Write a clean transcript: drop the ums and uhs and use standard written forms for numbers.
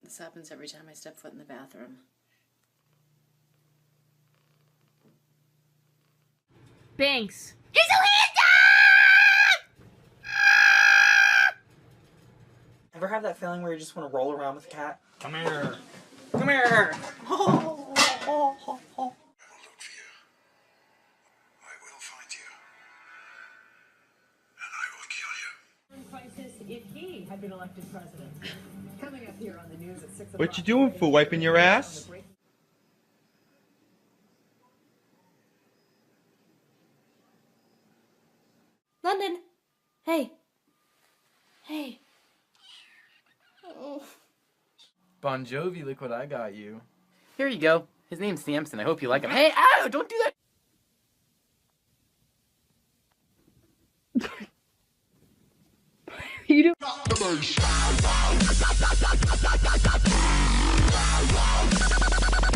This happens every time I step foot in the bathroom. Banks. He's a Ever have that feeling where you just want to roll around with a cat? Come here. Come here. Oh, oh, oh, oh. I will look for you. I will find you. And I will kill you. Crisis if he had been elected president. Coming up here on the news at 6 o'clock. What you doing, fool? Wiping your ass? London. Hey. Hey. Oh. Bon Jovi, look what I got you. Here you go. His name's Samson. I hope you like him. Hey, ow! Don't do that! You do.